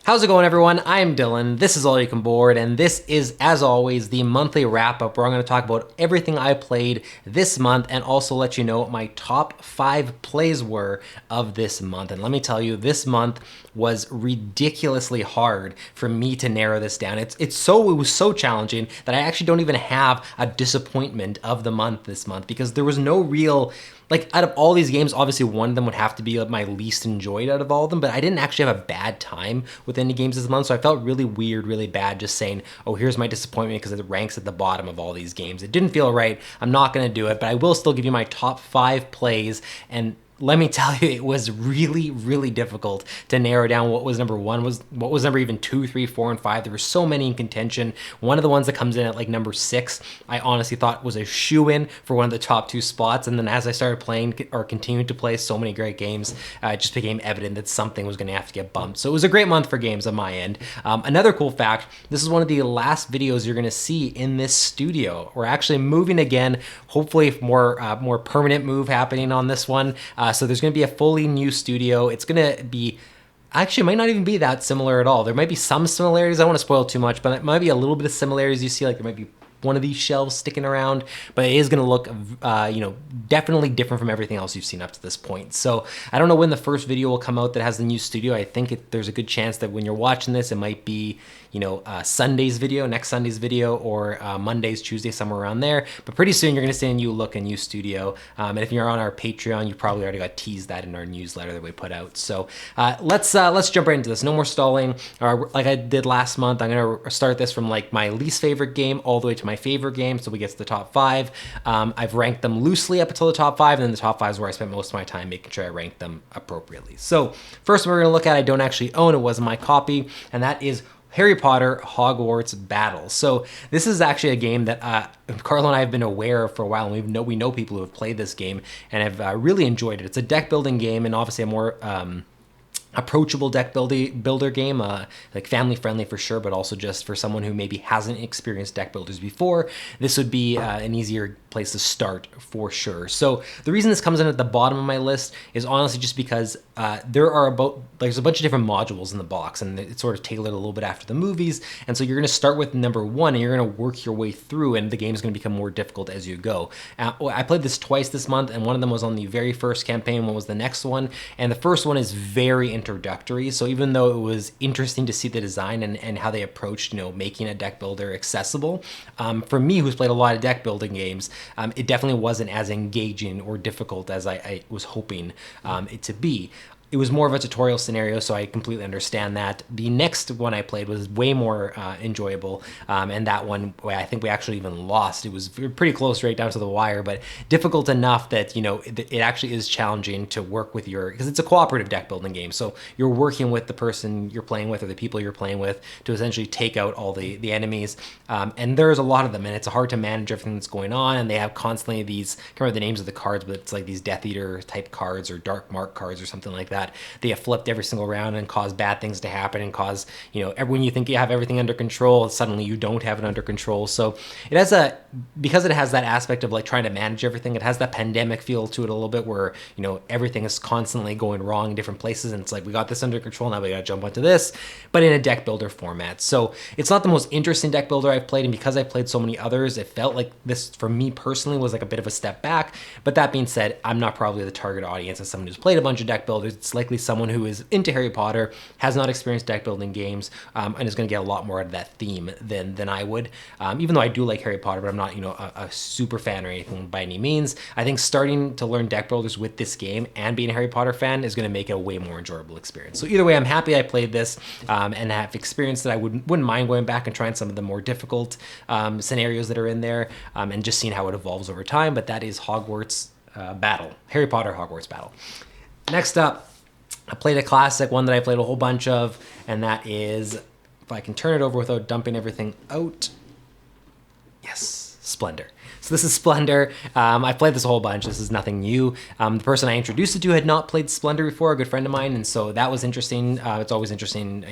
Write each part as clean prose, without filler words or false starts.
How's it going, everyone? I'm Dylan, this is All You Can Board, and this is, as always, the monthly wrap-up where I'm going to talk about everything I played this month and also let you know what my top 5 plays were of this month. And let me tell you, this month was ridiculously hard for me to narrow this down. It was so challenging that I actually don't even have a disappointment of the month this month because there was no real... Like, out of all these games, obviously one of them would have to be my least enjoyed out of all of them, but I didn't actually have a bad time with any games this month, so I felt really weird, really bad just saying, oh, here's my disappointment because it ranks at the bottom of all these games. It didn't feel right. I'm not going to do it, but I will still give you my top 5 plays, and let me tell you, it was really difficult to narrow down what was number 1, what was number even 2, 3, 4, and 5. There were so many in contention. One of the ones that comes in at like number 6, I honestly thought was a shoo-in for one of the top 2 spots. And then as I started playing or continued to play so many great games, it just became evident that something was going to have to get bumped. So it was a great month for games on my end. Another cool fact, this is one of the last videos you're going to see in this studio. We're actually moving again, hopefully more permanent move happening on this one. So there's going to be a fully new studio. It's going to be, actually, it might not even be that similar at all. There might be some similarities. I don't want to spoil too much, but it might be a little bit of similarities. You see, like there might be one of these shelves sticking around, but it is going to look, definitely different from everything else you've seen up to this point. So I don't know when the first video will come out that has the new studio. I think there's a good chance that when you're watching this, it might be, Sunday's video, next Sunday's video, or Monday's, Tuesday, somewhere around there. But pretty soon you're going to see a new look, a new studio. And if you're on our Patreon, you probably already got teased that in our newsletter that we put out. So let's jump right into this. No more stalling. Like I did last month, I'm going to start this from like my least favorite game all the way to my favorite game. So we get to the top 5. I've ranked them loosely up until the top 5, and then the top 5 is where I spent most of my time making sure I rank them appropriately. So first we're going to look at, I don't actually own, it wasn't my copy, and that is Harry Potter Hogwarts Battle. So this is actually a game that Carlo and I have been aware of for a while, and we know people who have played this game and have really enjoyed it. It's a deck building game and obviously a more approachable deck builder game, like family friendly for sure, but also just for someone who maybe hasn't experienced deck builders before, this would be an easier place to start for sure. So the reason this comes in at the bottom of my list is honestly just because there's a bunch of different modules in the box, and it's sort of tailored a little bit after the movies. And so you're going to start with number 1, and you're going to work your way through, and the game's going to become more difficult as you go. I played this twice this month, and one of them was on the very first campaign, one was the next one, and the first one is very introductory. So even though it was interesting to see the design and how they approached, making a deck builder accessible, for me, who's played a lot of deck building games, it definitely wasn't as engaging or difficult as I was hoping it to be. It was more of a tutorial scenario, so I completely understand that. The next one I played was way more enjoyable, and that one, I think we actually even lost. It was pretty close right down to the wire, but difficult enough that, it actually is challenging to work with because it's a cooperative deck building game, so you're working with the person you're playing with or the people you're playing with to essentially take out all the enemies, and there's a lot of them, and it's hard to manage everything that's going on, and they have constantly these, I can't remember the names of the cards, but it's like these Death Eater type cards or Dark Mark cards or something like that. They have flipped every single round and cause bad things to happen and cause, when you think you have everything under control, suddenly you don't have it under control. So it has because it has that aspect of like trying to manage everything, it has that pandemic feel to it a little bit where, everything is constantly going wrong in different places. And it's like, we got this under control, now we got to jump onto this, but in a deck builder format. So it's not the most interesting deck builder I've played. And because I played so many others, it felt like this, for me personally, was like a bit of a step back. But that being said, I'm not probably the target audience as someone who's played a bunch of deck builders. It's likely someone who is into Harry Potter, has not experienced deck building games, and is going to get a lot more out of that theme than I would. Even though I do like Harry Potter, but I'm not, a super fan or anything by any means. I think starting to learn deck builders with this game and being a Harry Potter fan is going to make it a way more enjoyable experience. So either way, I'm happy I played this and have experienced it. I wouldn't mind going back and trying some of the more difficult scenarios that are in there and just seeing how it evolves over time. But that is Hogwarts Battle, Harry Potter Hogwarts Battle. Next up, I played a classic, one that I played a whole bunch of, and that is, if I can turn it over without dumping everything out, yes, Splendor. So this is Splendor. I played this a whole bunch. This is nothing new. The person I introduced it to had not played Splendor before, a good friend of mine, and so that was interesting. It's always interesting,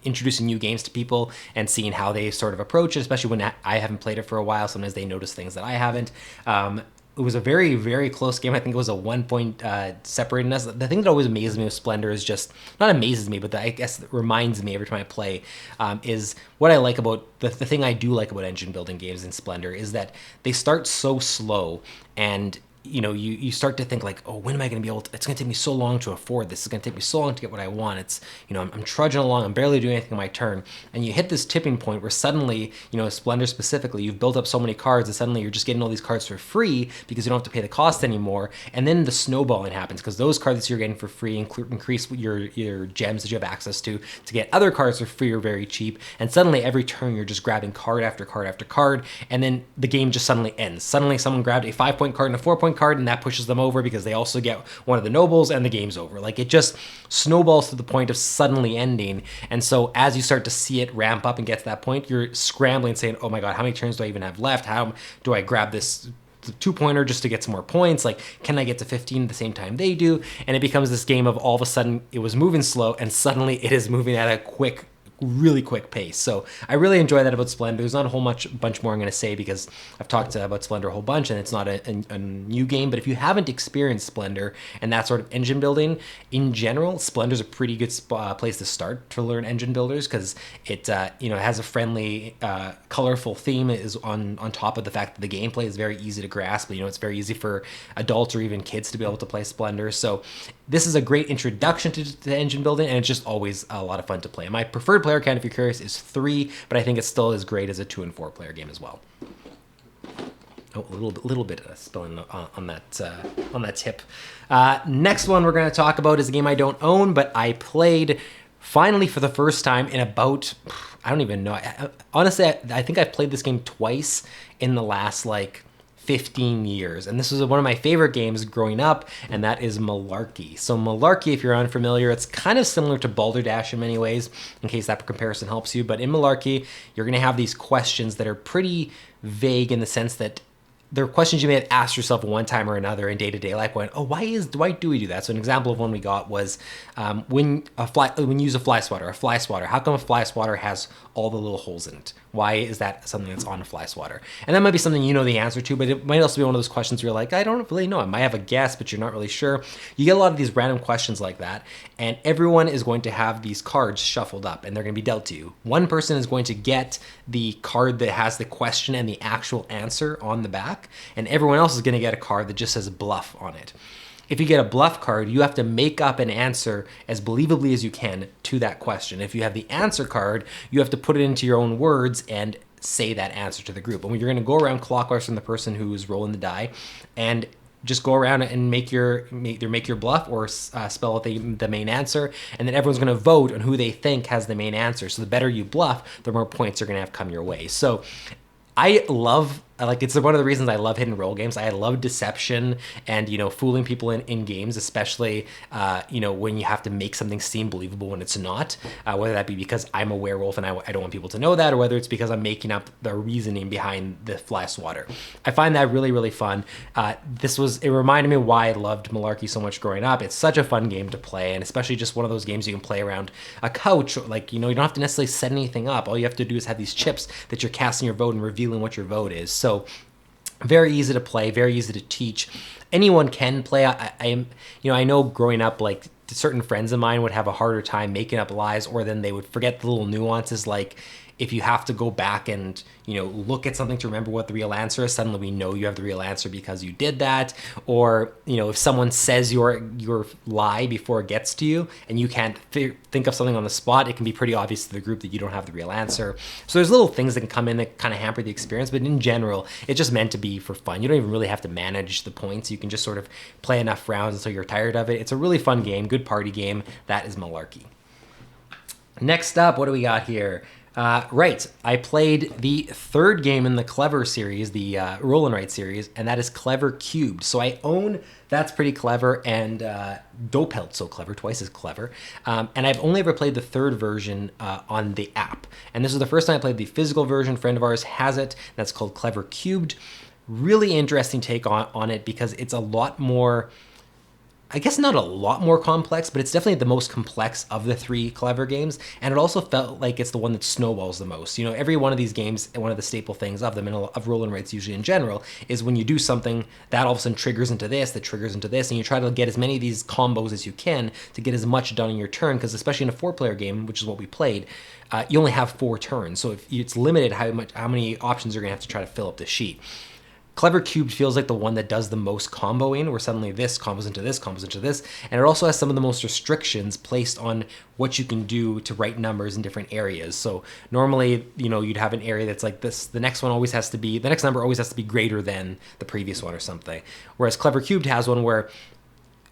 introducing new games to people and seeing how they sort of approach it, especially when I haven't played it for a while. Sometimes they notice things that I haven't. it was a very, very close game. I think it was a 1 point separating us. The thing that always amazes me with Splendor is just, not amazes me, but that I guess it reminds me every time I play, is what I like about, the thing I do like about engine building games in Splendor is that they start so slow, and you know, you start to think like, oh, when am I going to be able to, it's going to take me so long to afford this. It's going to take me so long to get what I want. It's, you know, I'm trudging along. I'm barely doing anything on my turn. And you hit this tipping point where suddenly, you know, Splendor specifically, you've built up so many cards and suddenly you're just getting all these cards for free because you don't have to pay the cost anymore. And then the snowballing happens because those cards that you're getting for free increase your gems that you have access to get other cards for free or very cheap. And suddenly every turn you're just grabbing card after card after card. And then the game just suddenly ends. Suddenly someone grabbed a 5-point card and a 4-point card, and that pushes them over because they also get one of the nobles, and the game's over. Like, it just snowballs to the point of suddenly ending. And so as you start to see it ramp up and get to that point, you're scrambling saying, oh my god, how many turns do I even have left? How do I grab this 2-pointer just to get some more points? Like, can I get to 15 at the same time they do? And it becomes this game of all of a sudden it was moving slow and suddenly it is moving at a really quick pace. So I really enjoy that about Splendor. There's not a whole bunch more I'm going to say because I've talked about Splendor a whole bunch and it's not a new game. But if you haven't experienced Splendor and that sort of engine building in general, Splendor's a pretty good place to start to learn engine builders because it you know, it has a friendly, colorful theme. It is on top of the fact that the gameplay is very easy to grasp. You know, it's very easy for adults or even kids to be able to play Splendor. So this is a great introduction to engine building, and it's just always a lot of fun to play. My preferred player count, if you're curious, is 3, but I think it's still as great as a 2 and 4 player game as well. Oh, a little bit of spilling on that tip. Next one we're going to talk about is a game I don't own, but I played finally for the first time in about, I don't even know. Honestly, I think I've played this game twice in the last, like, 15 years. And this was one of my favorite games growing up, and that is Malarky. So Malarky, if you're unfamiliar, it's kind of similar to Balderdash in many ways, in case that comparison helps you. But in Malarky, you're going to have these questions that are pretty vague in the sense that they're questions you may have asked yourself one time or another in day-to-day life, going, oh, why do we do that? So an example of one we got was when you use a fly swatter, how come a fly swatter has all the little holes in it? Why is that something that's on a fly swatter? And that might be something you know the answer to, but it might also be one of those questions where you're like, I don't really know. I might have a guess, but you're not really sure. You get a lot of these random questions like that, and everyone is going to have these cards shuffled up, and they're going to be dealt to you. One person is going to get the card that has the question and the actual answer on the back, and everyone else is going to get a card that just says bluff on it. If you get a bluff card, you have to make up an answer as believably as you can to that question. If you have the answer card, you have to put it into your own words and say that answer to the group. And you're going to go around clockwise from the person who's rolling the die and just go around and either make your bluff or spell out the main answer, and then everyone's going to vote on who they think has the main answer. So the better you bluff, the more points are going to have come your way. So I love, like, it's one of the reasons I love hidden role games. I love deception and, you know, fooling people in games, especially, you know, when you have to make something seem believable when it's not, whether that be because I'm a werewolf and I don't want people to know that, or whether it's because I'm making up the reasoning behind the fly swatter. I find that really, really fun. It reminded me why I loved Malarky so much growing up. It's such a fun game to play, and especially just one of those games you can play around a couch. Like, you know, you don't have to necessarily set anything up. All you have to do is have these chips that you're casting your vote and revealing what your vote is. So very easy to play, very easy to teach. Anyone can play. I know growing up, like, certain friends of mine would have a harder time making up lies, or then they would forget the little nuances, like if you have to go back and, you know, look at something to remember what the real answer is, suddenly we know you have the real answer because you did that. Or, you know, if someone says your lie before it gets to you and you can't think of something on the spot, it can be pretty obvious to the group that you don't have the real answer. So there's little things that can come in that kind of hamper the experience, but in general, it's just meant to be for fun. You don't even really have to manage the points. You can just sort of play enough rounds until you're tired of it. It's a really fun game, good party game. That is Malarky. Next up, what do we got here? Right, I played the third game in the Clever series, the Roll and Write series, and that is Clever Cubed. So I own That's Pretty Clever and Dopelt So Clever, twice as clever. And I've only ever played the third version on the app. And this is the first time I played the physical version. A friend of ours has it. That's called Clever Cubed. Really interesting take on it because it's a lot more, I guess not a lot more complex, but it's definitely the most complex of the 3 Clever games. And it also felt like it's the one that snowballs the most. You know, every one of these games, and one of the staple things of them, and of roll and writes usually in general, is when you do something, that all of a sudden triggers into this, that triggers into this, and you try to get as many of these combos as you can to get as much done in your turn, because especially in a 4-player game, which is what we played, you only have 4 turns. So if it's limited how many options you're gonna have to try to fill up the sheet. Clever Cubed feels like the one that does the most comboing, where suddenly this combos into this, combos into this, and it also has some of the most restrictions placed on what you can do to write numbers in different areas. So normally, you know, you'd have an area that's like this, the next number always has to be greater than the previous one or something. Whereas Clever Cubed has one where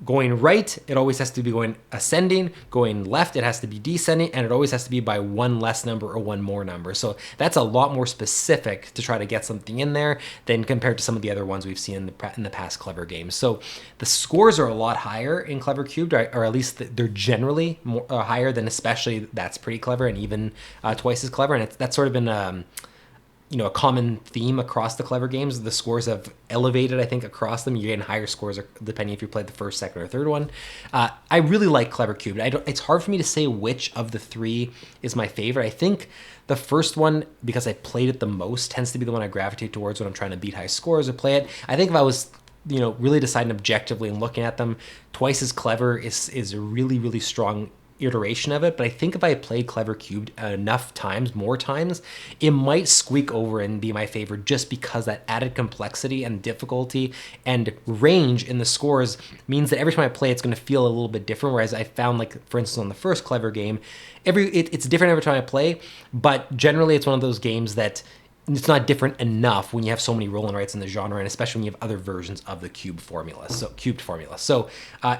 going right, it always has to be going ascending. Going left, it has to be descending, and it always has to be by 1 less number or 1 more number. So that's a lot more specific to try to get something in there than compared to some of the other ones we've seen in the past Clever games. So the scores are a lot higher in Clever Cubed, or at least they're generally more, higher than especially That's Pretty Clever, and even Twice as Clever. And that's sort of been you know, a common theme across the Clever games. The scores have elevated, I think, across them. You're getting higher scores depending if you played the first, second, or third one. I really like Clever Cubed. It's hard for me to say which of the 3 is my favorite. I think the first one, because I played it the most, tends to be the one I gravitate towards when I'm trying to beat high scores or play it. I think if I was, you know, really deciding objectively and looking at them, Twice as Clever is a really, really strong iteration of it. But I think if I played Clever Cubed enough times, more times, it might squeak over and be my favorite, just because that added complexity and difficulty and range in the scores means that every time I play, it's going to feel a little bit different. Whereas I found, like, for instance, on the first Clever game, it's different every time I play, but generally it's one of those games that it's not different enough when you have so many roll and writes in the genre, and especially when you have other versions of the cubed formula. So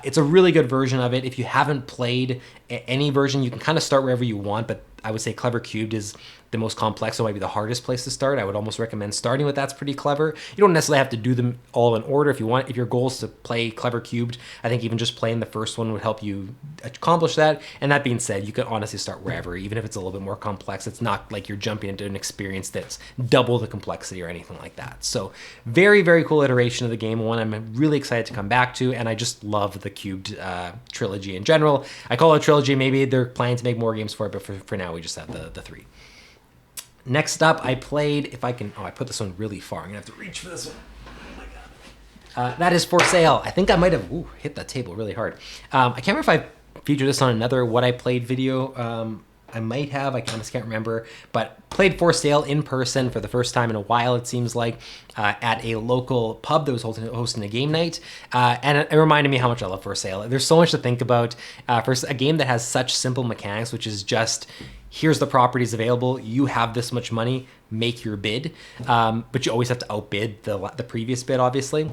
it's a really good version of it. If you haven't played any version, you can kind of start wherever you want, but I would say Clever Cubed is the most complex, so it might be the hardest place to start. I would almost recommend starting with That's Pretty Clever. You don't necessarily have to do them all in order. If your goal is to play Clever Cubed, I think even just playing the first one would help you accomplish that. And that being said, you can honestly start wherever, even if it's a little bit more complex. It's not like you're jumping into an experience that's double the complexity or anything like that. So very, very cool iteration of the game, one I'm really excited to come back to, and I just love the Cubed trilogy in general. I call it a trilogy. Maybe they're planning to make more games for it, but for now, we just have the 3. Next up, I played, I put this one really far. I'm gonna have to reach for this one. Oh my God. That is For Sale. I think I might have hit that table really hard. I can't remember if I featured this on another What I Played video. I might have, I just can't remember, but played For Sale in person for the first time in a while, it seems like, at a local pub that was hosting a game night. And it reminded me how much I love For Sale. There's so much to think about. For a game that has such simple mechanics, which is just, here's the properties available, you have this much money, make your bid. But you always have to outbid the previous bid, obviously.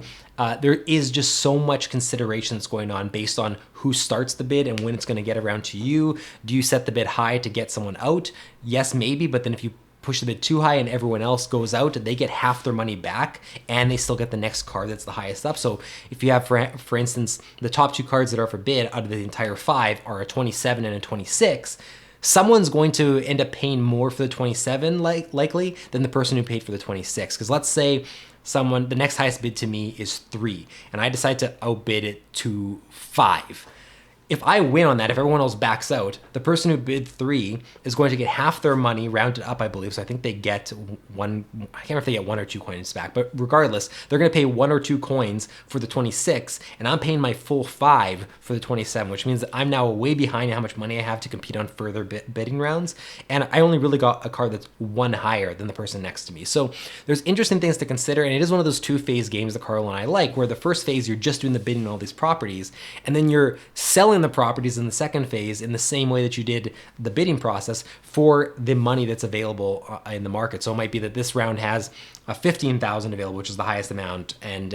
There is just so much consideration that's going on based on who starts the bid and when it's going to get around to you. Do you set the bid high to get someone out? Yes, maybe, but then if you push the bid too high and everyone else goes out, they get half their money back and they still get the next card that's the highest up. So if you have, for instance, the top 2 cards that are for bid out of the entire 5 are a 27 and a 26, someone's going to end up paying more for the 27 likely than the person who paid for the 26. Because let's say the next highest bid to me is 3, and I decide to outbid it to 5. If I win on that, if everyone else backs out, the person who bid 3 is going to get half their money, rounded up, I believe. So I think they get one, I can't remember if they get 1 or 2 coins back, but regardless, they're going to pay 1 or 2 coins for the 26, and I'm paying my full 5 for the 27, which means that I'm now way behind how much money I have to compete on further bidding rounds. And I only really got a card that's 1 higher than the person next to me. So there's interesting things to consider, and it is one of those 2-phase games that Carl and I like, where the first phase, you're just doing the bidding on all these properties, and then you're selling the properties in the second phase in the same way that you did the bidding process for the money that's available in the market. So it might be that this round has 15,000 available, which is the highest amount, and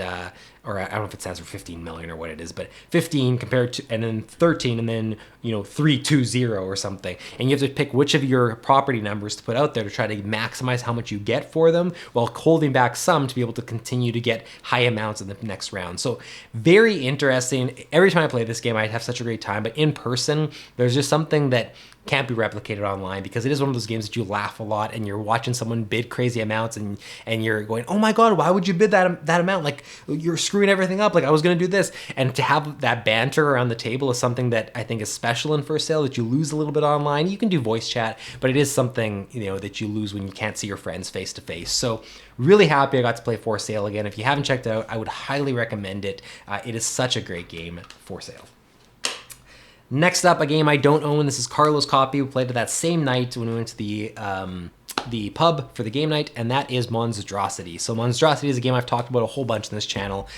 or I don't know if it stands for 15 million or what it is, but 15 compared to, and then 13, and then 320 or something. And you have to pick which of your property numbers to put out there to try to maximize how much you get for them, while holding back some to be able to continue to get high amounts in the next round. So very interesting. Every time I play this game, I have such a great time, but in person, there's just something that can't be replicated online, because it is one of those games that you laugh a lot and you're watching someone bid crazy amounts and you're going, oh my God, why would you bid that amount? Like, you're screwing everything up. Like, I was going to do this. And to have that banter around the table is something that I think is special in First Sale, that you lose a little bit online. You can do voice chat, but it is something, you know, that you lose when you can't see your friends face to face. So really happy I got to play For Sale again. If you haven't checked it out, I would highly recommend it. It is such a great game, For Sale. Next up, a game I don't own. This is Carlo's copy. We played it that same night when we went to the pub for the game night, and that is MonsDRAWsity. So MonsDRAWsity is a game I've talked about a whole bunch in this channel.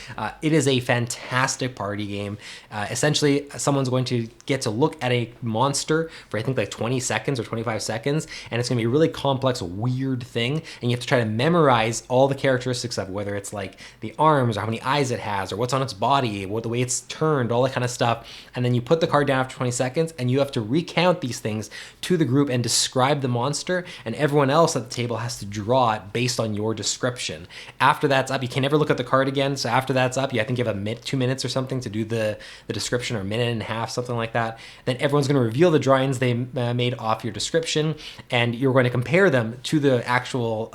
It is a fantastic party game. Essentially, someone's going to get to look at a monster for I think like 20 seconds or 25 seconds, and it's going to be a really complex, weird thing, and you have to try to memorize all the characteristics of it, whether it's like the arms or how many eyes it has or what's on its body, what the way it's turned, all that kind of stuff. And then you put the card down after 20 seconds, and you have to recount these things to the group and describe the monster, and everyone else at the table has to draw it based on your description. After that's up, you can never look at the card again. So after that's up, I think you have a 2 minutes or something to do the description, or a minute and a half, something like that. Then everyone's going to reveal the drawings they made off your description, and you're going to compare them to the actual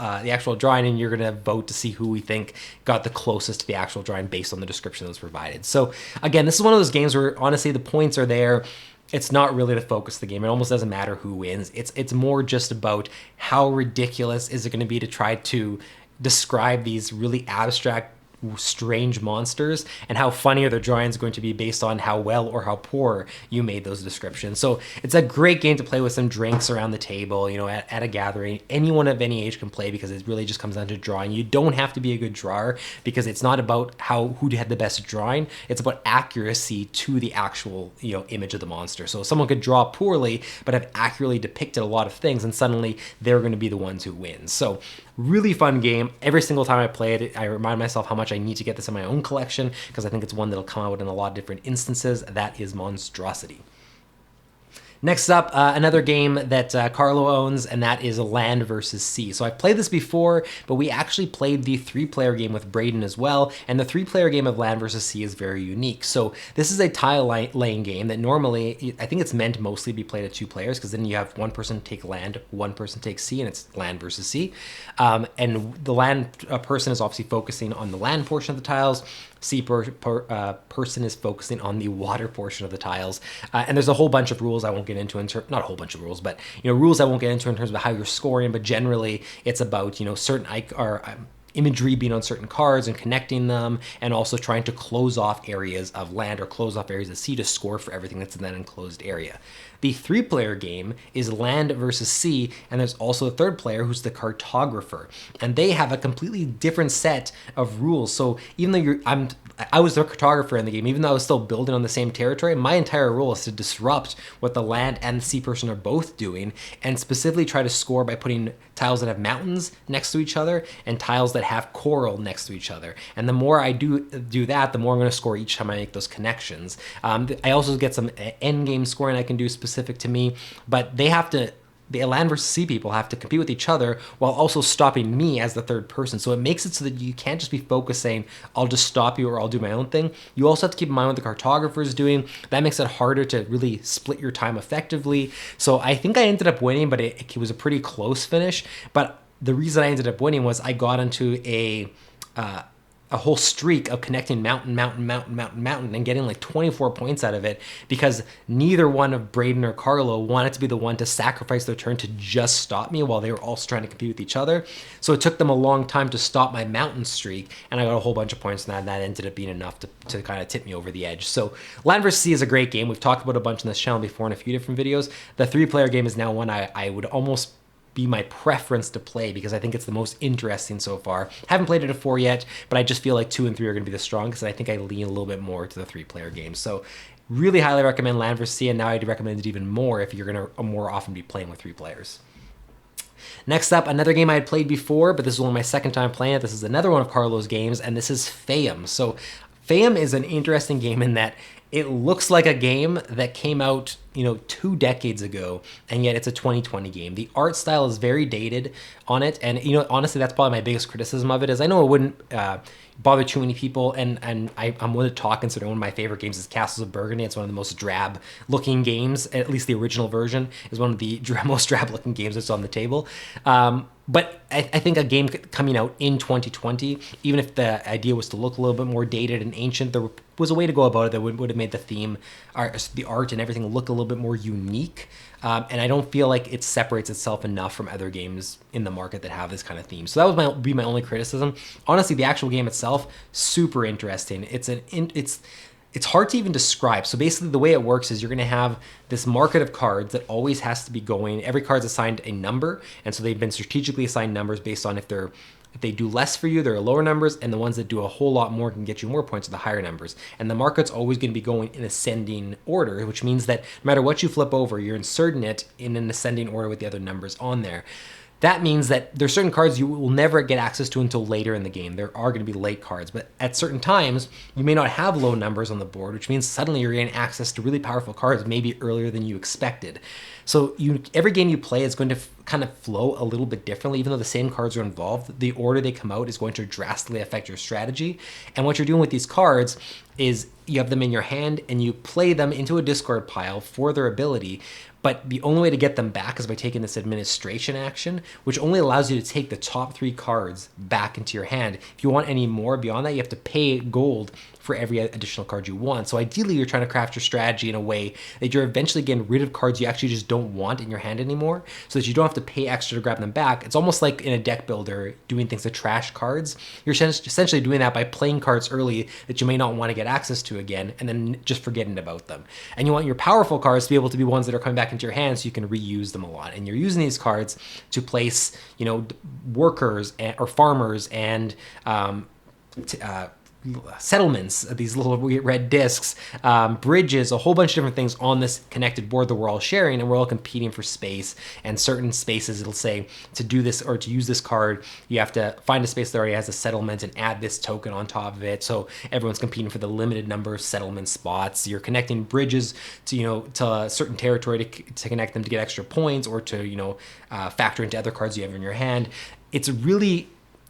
drawing, and you're going to vote to see who we think got the closest to the actual drawing based on the description that was provided. So again, this is one of those games where honestly the points are there. It's not really the focus of the game. It almost doesn't matter who wins. It's more just about how ridiculous is it going to be to try to describe these really abstract, strange monsters, and how funny are the drawings going to be based on how well or how poor you made those descriptions. So it's a great game to play with some drinks around the table, you know, at a gathering. Anyone of any age can play, because it really just comes down to drawing. You don't have to be a good drawer, because it's not about who had the best drawing. It's about accuracy to the actual, you know, image of the monster. So someone could draw poorly but have accurately depicted a lot of things, and suddenly they're going to be the ones who win. So really fun game. Every single time I play it, I remind myself how much I need to get this in my own collection, because I think it's one that'll come out in a lot of different instances. That is MonsDRAWsity. Next up, another game that Carlo owns, and that is Land vs. Sea. So I've played this before, but we actually played the 3-player game with Braden as well, and the 3-player game of Land vs. Sea is very unique. So this is a tile laying game that normally, I think it's meant to mostly be played at 2 players, because then you have one person take land, one person take sea, and it's Land vs. Sea. And the land person is obviously focusing on the land portion of the tiles. Sea person is focusing on the water portion of the tiles. And there's a whole bunch of rules I won't get into, not a whole bunch of rules, but, you know, rules I won't get into in terms of how you're scoring, but generally it's about, you know, certain imagery being on certain cards and connecting them, and also trying to close off areas of land or close off areas of sea to score for everything that's in that enclosed area. The 3-player game is Land versus Sea, and there's also a 3rd player who's the cartographer, and they have a completely different set of rules. So even though I was the cartographer in the game, even though I was still building on the same territory, my entire role is to disrupt what the land and the sea person are both doing, and specifically try to score by putting tiles that have mountains next to each other and tiles that have coral next to each other. And the more I do that, the more I'm going to score each time I make those connections. I also get some end game scoring I can do specific to me, but the land versus sea people have to compete with each other while also stopping me as the 3rd person. So it makes it so that you can't just be focused saying, I'll just stop you or I'll do my own thing. You also have to keep in mind what the cartographer is doing. That makes it harder to really split your time effectively. So I think I ended up winning, but it was a pretty close finish. But the reason I ended up winning was I got into a whole streak of connecting mountain, and getting like 24 points out of it, because neither one of Braden or Carlo wanted to be the one to sacrifice their turn to just stop me while they were also trying to compete with each other. So it took them a long time to stop my mountain streak, and I got a whole bunch of points on that, and that ended up being enough to kind of tip me over the edge. So Land vs. Sea is a great game. We've talked about a bunch on this channel before in a few different videos. The 3-player game is now one I would almost be my preference to play, because I think it's the most interesting so far. Haven't played it at 4 yet, but I just feel like 2 and 3 are going to be the strongest, and I think I lean a little bit more to the 3-player game. So really highly recommend Land vs. Sea, and now I'd recommend it even more if you're going to more often be playing with 3 players. Next up, another game I had played before, but this is only my 2nd time playing it. This is another one of Carlo's games, and this is Faiyum. So Faiyum is an interesting game in that it looks like a game that came out, you know, 2 decades ago, and yet it's a 2020 game. The art style is very dated on it, and, you know, honestly, that's probably my biggest criticism of it, is I know it wouldn't bother too many people, and I'm willing to talk, considering one of my favorite games is Castles of Burgundy. It's one of the most drab-looking games, at least the original version is one of the most drab-looking games that's on the table. But I think a game coming out in 2020, even if the idea was to look a little bit more dated and ancient, there was a way to go about it that would have made the theme, the art and everything look a little bit more unique. And I don't feel like it separates itself enough from other games in the market that have this kind of theme. So that would be my only criticism. Honestly, the actual game itself, super interesting. It's hard to even describe. So basically the way it works is you're going to have this market of cards that always has to be going. Every card's assigned a number, and so they've been strategically assigned numbers based on if they do less for you, they're lower numbers, and the ones that do a whole lot more can get you more points are the higher numbers. And the market's always going to be going in ascending order, which means that no matter what you flip over, you're inserting it in an ascending order with the other numbers on there. That means that there's certain cards you will never get access to until later in the game. There are going to be late cards, but at certain times, you may not have low numbers on the board, which means suddenly you're getting access to really powerful cards maybe earlier than you expected. So every game you play is going to kind of flow a little bit differently, even though the same cards are involved. The order they come out is going to drastically affect your strategy. And what you're doing with these cards is you have them in your hand and you play them into a discard pile for their ability. But the only way to get them back is by taking this administration action, which only allows you to take the top 3 cards back into your hand. If you want any more beyond that, you have to pay gold for every additional card you want. So ideally, you're trying to craft your strategy in a way that you're eventually getting rid of cards you actually just don't want in your hand anymore, so that you don't have to pay extra to grab them back. It's almost like in a deck builder doing things to trash cards. You're essentially doing that by playing cards early that you may not want to get access to again, and then just forgetting about them. And you want your powerful cards to be able to be ones that are coming back into your hand so you can reuse them a lot. And you're using these cards to place, workers or farmers and settlements, these little red discs, bridges, a whole bunch of different things on this connected board that we're all sharing, and we're all competing for space. And certain spaces, it'll say to do this or to use this card, you have to find a space that already has a settlement and add this token on top of it. So everyone's competing for the limited number of settlement spots. You're connecting bridges to a certain territory to connect them to get extra points, or to factor into other cards you have in your hand.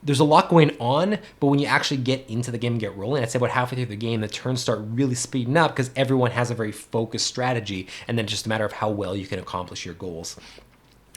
There's a lot going on, but when you actually get into the game and get rolling, I'd say about halfway through the game, the turns start really speeding up because everyone has a very focused strategy, and then it's just a matter of how well you can accomplish your goals.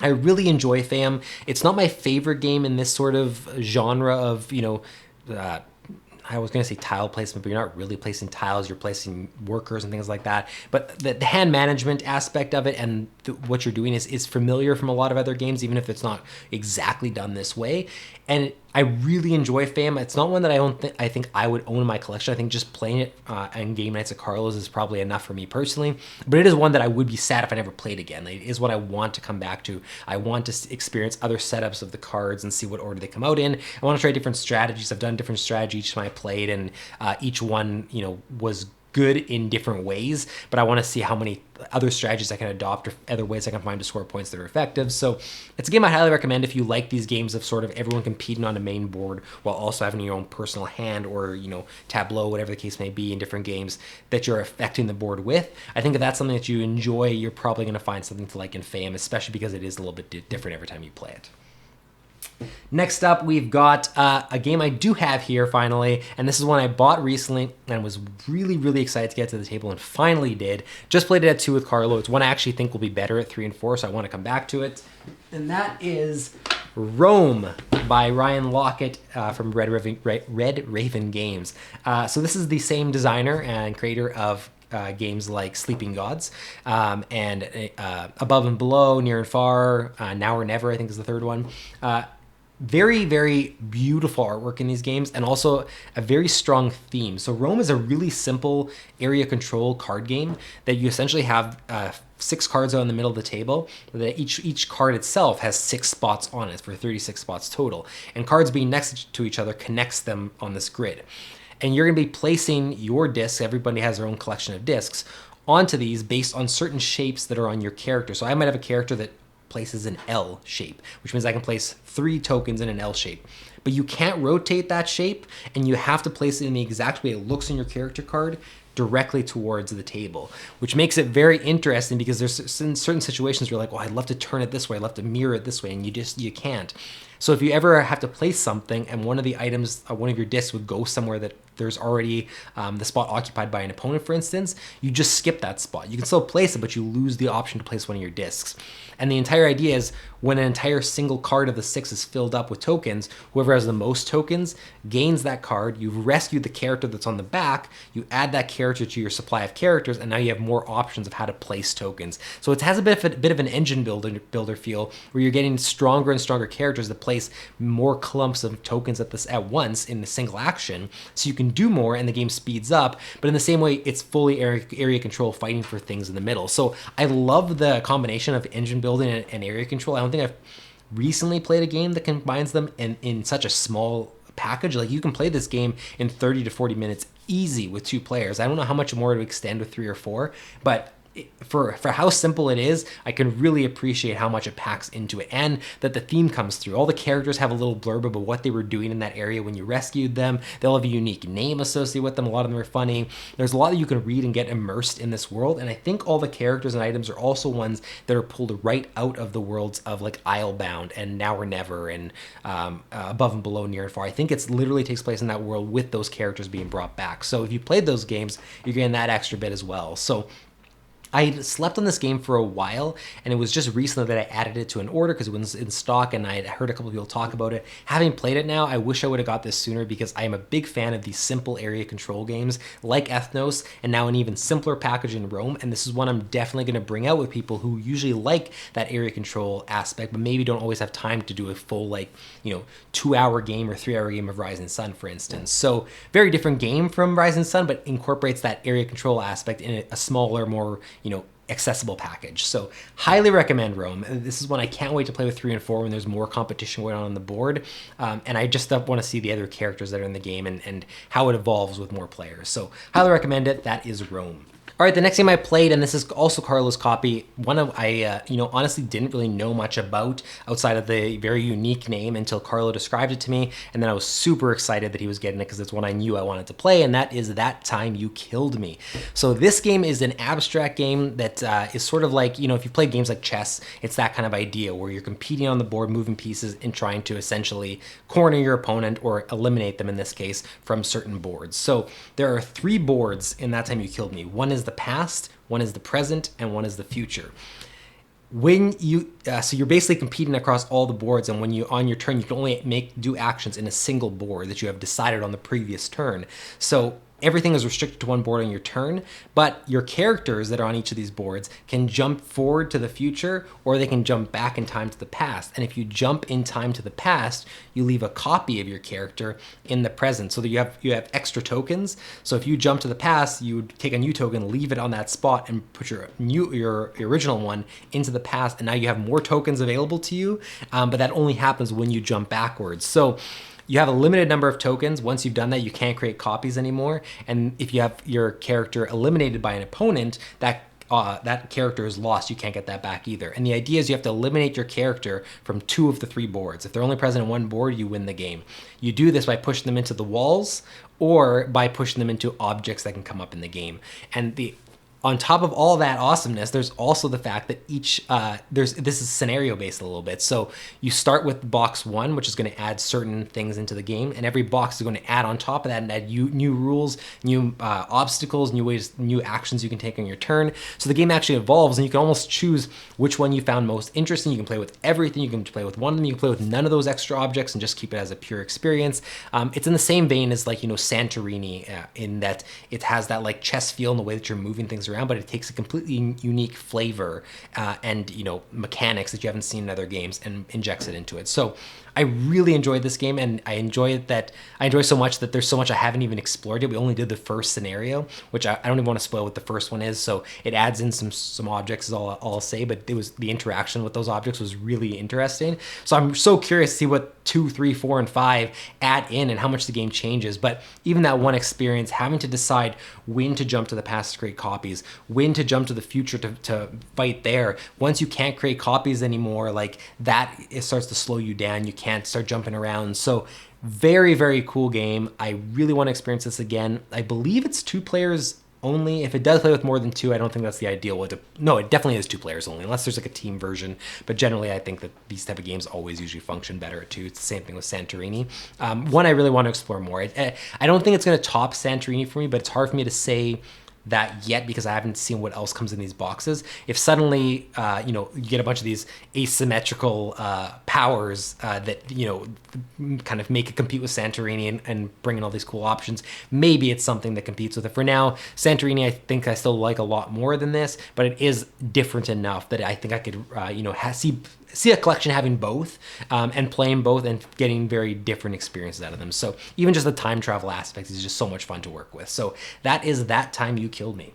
I really enjoy Faiyum. It's not my favorite game in this sort of genre of, I was going to say tile placement, but you're not really placing tiles, you're placing workers and things like that. But the hand management aspect of it and what you're doing is familiar from a lot of other games, even if it's not exactly done this way. And I really enjoy Faiyum. It's not one that I think I would own in my collection. I think just playing it in game nights at Carlos is probably enough for me personally. But it is one that I would be sad if I never played again. It is what I want to come back to. I want to experience other setups of the cards and see what order they come out in. I want to try different strategies. I've done different strategies each time I played, and each one, was good in different ways, but I want to see how many other strategies I can adopt or other ways I can find to score points that are effective. So it's a game I highly recommend if you like these games of sort of everyone competing on a main board while also having your own personal hand or, tableau, whatever the case may be in different games that you're affecting the board with. I think if that's something that you enjoy, you're probably going to find something to like in Faiyum, especially because it is a little bit different every time you play it. Next up, we've got a game I do have here finally, and this is one I bought recently and was really, really excited to get to the table and finally did. Just played it at 2 with Carlo. It's one I actually think will be better at 3 and 4, so I want to come back to it. And that is Rome by Ryan Lockett from Red Raven Games. So this is the same designer and creator of games like Sleeping Gods and Above and Below, Near and Far, Now or Never, I think is the third one. Very, very beautiful artwork in these games, and also a very strong theme. So Rome is a really simple area control card game that you essentially have 6 cards out in the middle of the table. That each card itself has 6 spots on it for 36 spots total, and cards being next to each other connects them on this grid. And you're going to be placing your discs, everybody has their own collection of discs, onto these based on certain shapes that are on your character. So I might have a character that places an L shape, which means I can place 3 tokens in an L shape. But you can't rotate that shape, and you have to place it in the exact way it looks in your character card directly towards the table, which makes it very interesting because there's certain situations where you're like, well, I'd love to turn it this way, I'd love to mirror it this way, and you can't. So if you ever have to place something and one of the items, one of your discs would go somewhere that there's already the spot occupied by an opponent, for instance, you just skip that spot. You can still place it, but you lose the option to place one of your discs. And the entire idea is when an entire single card of the 6 is filled up with tokens, whoever has the most tokens gains that card. You've rescued the character that's on the back, you add that character to your supply of characters, and now you have more options of how to place tokens. So it has a bit of an engine builder feel, where you're getting stronger and stronger characters to place more clumps of tokens at once in a single action, so you can do more and the game speeds up. But in the same way, it's fully area control, fighting for things in the middle. So I love the combination of engine building and area control. I don't think I've recently played a game that combines them in such a small package. Like, you can play this game in 30 to 40 minutes easy with 2 players. I don't know how much more to extend with 3 or 4, but for how simple it is, I can really appreciate how much it packs into it, and that the theme comes through. All the characters have a little blurb about what they were doing in that area when you rescued them. They'll have a unique name associated with them. A lot of them are funny. There's a lot that you can read and get immersed in this world, and I think all the characters and items are also ones that are pulled right out of the worlds of like Islebound and Now or Never and Above and Below, Near and Far. I think it's literally takes place in that world with those characters being brought back. So if you played those games, you're getting that extra bit as well. So I slept on this game for a while, and it was just recently that I added it to an order because it was in stock, and I had heard a couple of people talk about it. Having played it now, I wish I would have got this sooner, because I am a big fan of these simple area control games like Ethnos, and now an even simpler package in Rome, and this is one I'm definitely going to bring out with people who usually like that area control aspect, but maybe don't always have time to do a full, like, 2-hour game or 3-hour game of Rising Sun, for instance. So very different game from Rising Sun, but incorporates that area control aspect in a smaller, more accessible package. So highly recommend Rome. This is one I can't wait to play with 3 and 4 when there's more competition going on the board. And I just want to see the other characters that are in the game and how it evolves with more players. So highly recommend it. That is Rome. All right, the next game I played, and this is also Carlo's copy, one of I honestly didn't really know much about outside of the very unique name until Carlo described it to me, and then I was super excited that he was getting it because it's one I knew I wanted to play, and that is That Time You Killed Me. So this game is an abstract game that is sort of like, if you play games like chess, it's that kind of idea where you're competing on the board, moving pieces, and trying to essentially corner your opponent, or eliminate them in this case, from certain boards. So there are 3 boards in That Time You Killed Me. One is the past, one is the present, and one is the future. When you so you're basically competing across all the boards, and when you on your turn, you can only do actions in a single board that you have decided on the previous turn. So everything is restricted to one board on your turn, but your characters that are on each of these boards can jump forward to the future, or they can jump back in time to the past. And if you jump in time to the past, you leave a copy of your character in the present, so that you have extra tokens. So if you jump to the past, you would take a new token, leave it on that spot, and put your original one into the past, and now you have more tokens available to you, but that only happens when you jump backwards. So you have a limited number of tokens. Once you've done that, you can't create copies anymore. And if you have your character eliminated by an opponent, that character is lost. You can't get that back either. And the idea is you have to eliminate your character from 2 of the 3 boards. If they're only present on one board, you win the game. You do this by pushing them into the walls, or by pushing them into objects that can come up in the game. And on top of all that awesomeness, there's also the fact that this is scenario based a little bit. So you start with box 1, which is going to add certain things into the game, and every box is going to add on top of that and add new rules, new obstacles, new ways, new actions you can take on your turn. So the game actually evolves, and you can almost choose which one you found most interesting. You can play with everything. You can play with one of them. You can play with none of those extra objects and just keep it as a pure experience. It's in the same vein as Santorini, in that it has that like chess feel in the way that you're moving things around, but it takes a completely unique flavor and mechanics that you haven't seen in other games and injects it into it. So I really enjoyed this game, and I enjoy so much that there's so much I haven't even explored yet. We only did the first scenario, which I don't even want to spoil what the first one is. So it adds in some objects is all I'll say, but the interaction with those objects was really interesting. So I'm so curious to see what 2, 3, 4, and 5 add in and how much the game changes. But even that one experience, having to decide when to jump to the past to create copies, when to jump to the future to fight there. Once you can't create copies anymore, like that, it starts to slow you down. You can't start jumping around. So very, very cool game. I really want to experience this again. I believe it's 2 players only. If it does play with more than 2, I don't think that's the ideal. No, it definitely is 2 players only, unless there's like a team version. But generally, I think that these type of games always usually function better at 2. It's the same thing with Santorini. One I really want to explore more. I don't think it's going to top Santorini for me, but it's hard for me to say that yet because I haven't seen what else comes in these boxes. If suddenly, you get a bunch of these asymmetrical powers that, kind of make it compete with Santorini and bring in all these cool options, maybe it's something that competes with it. For now, Santorini, I think I still like a lot more than this, but it is different enough that I think I could, see a collection having both and playing both and getting very different experiences out of them. So even just the time travel aspect is just so much fun to work with. So that is That Time You Killed Me.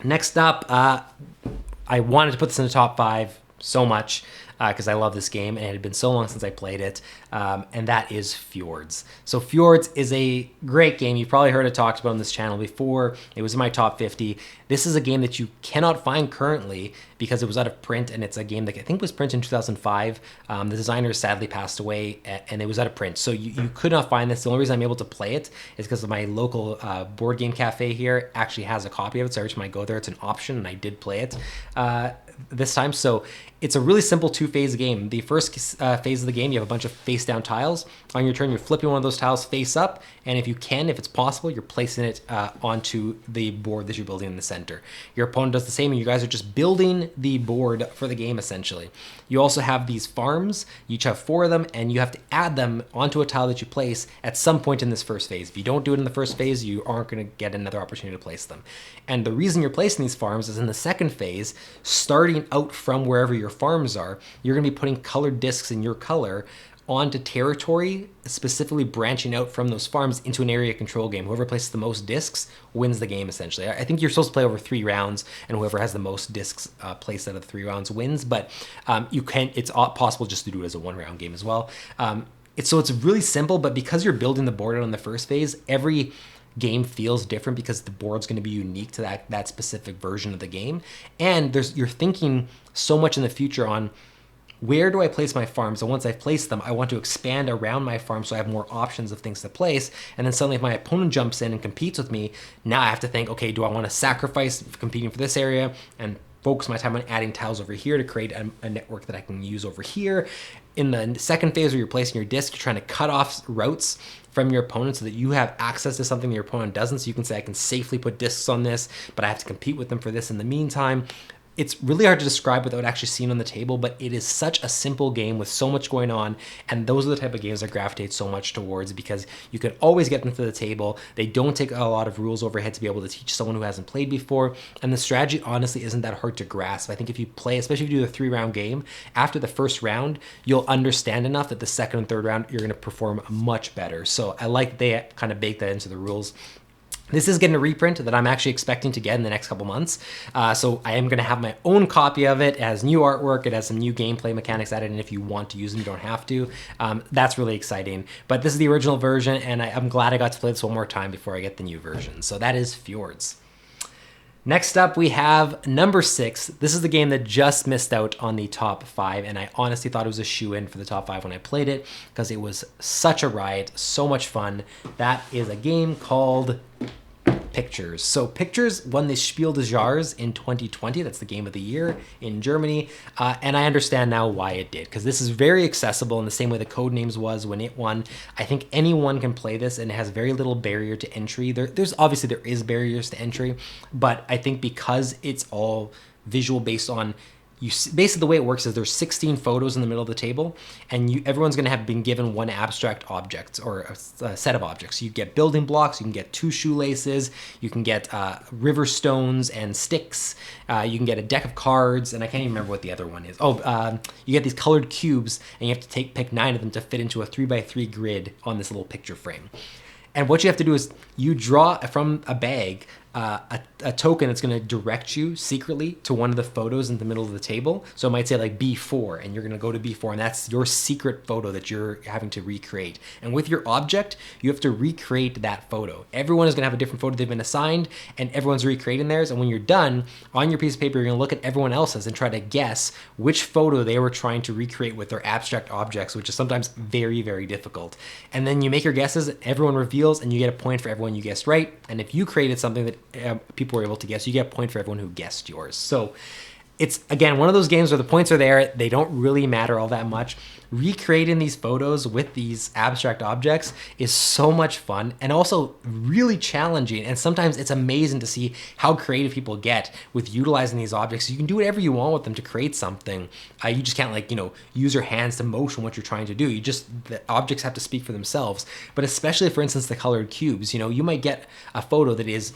Next up, I wanted to put this in the top 5 so much because I love this game and it had been so long since I played it, and that is Fjords. So Fjords is a great game. You've probably heard it talked about on this channel before. It was in my top 50. This is a game that you cannot find currently because it was out of print, and it's a game that I think was printed in 2005. The designer sadly passed away, and it was out of print. So you could not find this. The only reason I'm able to play it is because of my local board game cafe here actually has a copy of it. So every time I go there, it's an option, and I did play it this time. So it's a really simple 2-phase game. The first phase of the game, you have a bunch of face-down tiles. On your turn, you're flipping one of those tiles face up, and if it's possible, you're placing it onto the board that you're building in the center. Your opponent does the same, and you guys are just building the board for the game, essentially. You also have these farms. You each have 4 of them, and you have to add them onto a tile that you place at some point in this first phase. If you don't do it in the first phase, you aren't going to get another opportunity to place them. And the reason you're placing these farms is in the second phase, starting out from wherever your farms are, you're going to be putting colored discs in your color onto territory, specifically branching out from those farms into an area control game. Whoever places the most discs wins the game, essentially. I think you're supposed to play over 3 rounds, and whoever has the most discs placed out of the 3 rounds wins, but it's possible just to do it as a 1-round game as well. It's really simple, but because you're building the board out on the first phase, every game feels different because the board's going to be unique to that specific version of the game. And you're thinking so much in the future on where do I place my farms? And once I've placed them, I want to expand around my farm so I have more options of things to place. And then suddenly if my opponent jumps in and competes with me, now I have to think, okay, do I want to sacrifice competing for this area and focus my time on adding tiles over here to create a network that I can use over here? In the second phase where you're placing your disc, you're trying to cut off routes from your opponent so that you have access to something your opponent doesn't. So you can say, I can safely put discs on this, but I have to compete with them for this in the meantime. It's really hard to describe without actually seeing on the table, but it is such a simple game with so much going on, and those are the type of games I gravitate so much towards because you can always get them to the table. They don't take a lot of rules overhead to be able to teach someone who hasn't played before, and the strategy honestly isn't that hard to grasp. I think if you play, especially if you do a 3-round game, after the first round, you'll understand enough that the second and third round, you're going to perform much better. So I like they kind of bake that into the rules. This is getting a reprint that I'm actually expecting to get in the next couple months. So I am going to have my own copy of it. It has new artwork. It has some new gameplay mechanics added, and if you want to use them, you don't have to. That's really exciting. But this is the original version, and I'm glad I got to play this one more time before I get the new version. So that is Fjords. Next up, we have number 6. This is the game that just missed out on the top 5, and I honestly thought it was a shoe-in for the top 5 when I played it because it was such a ride, so much fun. That is a game called Pictures. So Pictures won the Spiel des Jahres in 2020. That's the game of the year in Germany. And I understand now why it did, because this is very accessible in the same way the Codenames was when it won. I think anyone can play this, and it has very little barrier to entry. There is barriers to entry, but I think because it's all visual based on basically the way it works is there's 16 photos in the middle of the table, and everyone's going to have been given one abstract object or a set of objects. You get building blocks, you can get 2 shoelaces, you can get river stones and sticks, you can get a deck of cards, and I can't even remember what the other one is. You get these colored cubes, and you have to pick 9 of them to fit into a 3x3 grid on this little picture frame. And what you have to do is you draw from a bag a token that's going to direct you secretly to one of the photos in the middle of the table. So it might say like B4, and you're going to go to B4, and that's your secret photo that you're having to recreate. And with your object, you have to recreate that photo. Everyone is going to have a different photo they've been assigned, and everyone's recreating theirs. And when you're done, on your piece of paper, you're going to look at everyone else's and try to guess which photo they were trying to recreate with their abstract objects, which is sometimes very, very difficult. And then you make your guesses, everyone reveals, and you get a point for everyone you guessed right. And if you created something that people were able to guess. You get a point for everyone who guessed yours. So it's, again, one of those games where the points are there. They don't really matter all that much. Recreating these photos with these abstract objects is so much fun and also really challenging. And sometimes it's amazing to see how creative people get with utilizing these objects. You can do whatever you want with them to create something. You just can't, like, use your hands to motion what you're trying to do. The objects have to speak for themselves. But especially, for instance, the colored cubes, you might get a photo that is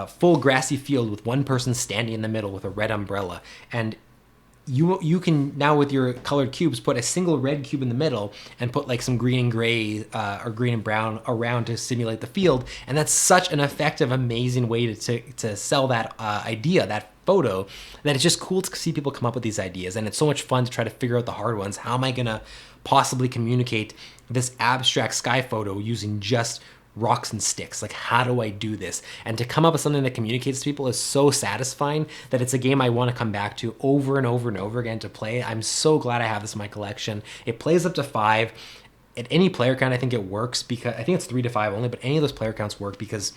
full grassy field with one person standing in the middle with a red umbrella, and you can now, with your colored cubes, put a single red cube in the middle and put like some green and gray or green and brown around to simulate the field. And that's such an effective, amazing way to sell that idea, that photo, that it's just cool to see people come up with these ideas. And it's so much fun to try to figure out the hard ones. How am I gonna possibly communicate this abstract sky photo using just rocks and sticks? Like, how do I do this? And to come up with something that communicates to people is so satisfying that it's a game I want to come back to over and over and over again to play. I'm so glad I have this in my collection. It plays up to 5. At any player count, I think it works, because I think it's 3 to 5 only, but any of those player counts work because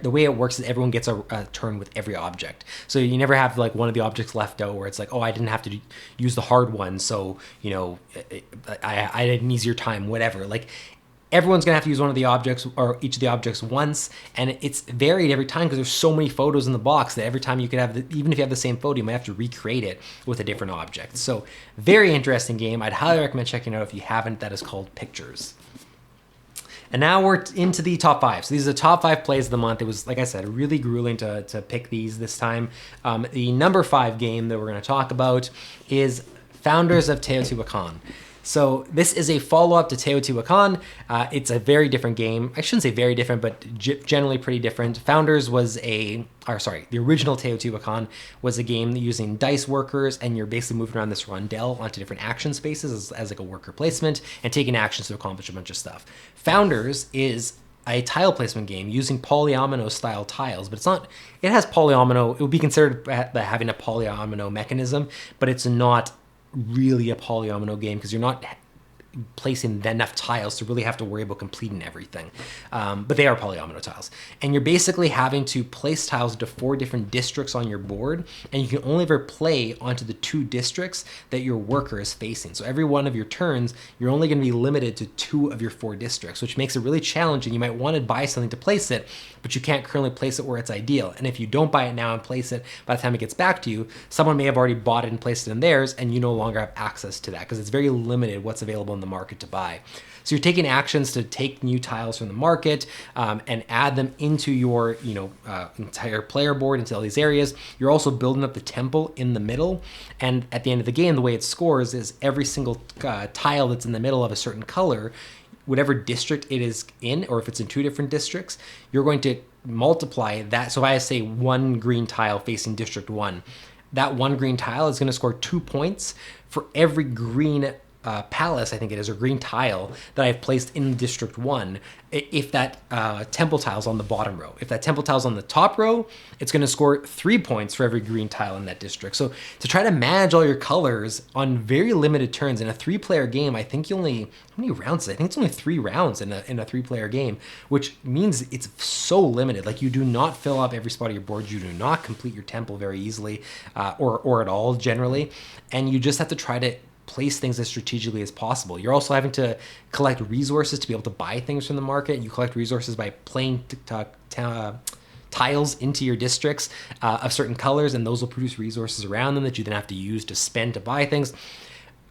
the way it works is everyone gets a turn with every object. So you never have like one of the objects left out where it's like, oh, I didn't have to use the hard one, so I had an easier time, whatever. Like, everyone's gonna have to use one of the objects or each of the objects once, and it's varied every time because there's so many photos in the box that every time you could have, even if you have the same photo, you might have to recreate it with a different object. So very interesting game. I'd highly recommend checking it out if you haven't. That is called Pictures. And now we're into the top 5. So these are the top 5 plays of the month. It was, like I said, really grueling to pick these this time. The number 5 game that we're gonna talk about is Founders of Teotihuacan. So this is a follow-up to Teotihuacan. It's a very different game. I shouldn't say very different, but generally pretty different. Founders was the original Teotihuacan was a game using dice workers, and you're basically moving around this rondel onto different action spaces as like a worker placement and taking actions to accomplish a bunch of stuff. Founders is a tile placement game using polyomino style tiles, but it has polyomino. It would be considered having a polyomino mechanism, but it's not really a polyomino game because you're not placing enough tiles to really have to worry about completing everything. But they are polyomino tiles. And you're basically having to place tiles into 4 different districts on your board, and you can only ever play onto the 2 districts that your worker is facing. So every one of your turns, you're only going to be limited to 2 of your 4 districts, which makes it really challenging. You might want to buy something to place it, but you can't currently place it where it's ideal. And if you don't buy it now and place it, by the time it gets back to you, someone may have already bought it and placed it in theirs, and you no longer have access to that because it's very limited what's available in the market to buy. So you're taking actions to take new tiles from the market and add them into your entire player board, into all these areas. You're also building up the temple in the middle, and at the end of the game, the way it scores is every single tile that's in the middle of a certain color, whatever district it is in, or if it's in 2 different districts, you're going to multiply that. So if I say 1 green tile facing district 1, that 1 green tile is going to score 2 points for every green palace, I think it is, or green tile that I've placed in District 1, if that temple tile's on the bottom row. If that temple tile's on the top row, it's going to score 3 points for every green tile in that district. So to try to manage all your colors on very limited turns in a 3-player game, I think how many rounds? I think it's only 3 rounds in a 3-player game, which means it's so limited. Like, you do not fill up every spot of your board. You do not complete your temple very easily, or at all generally. And you just have to try to place things as strategically as possible. You're also having to collect resources to be able to buy things from the market. You collect resources by playing tiles into your districts of certain colors, and those will produce resources around them that you then have to use to spend to buy things.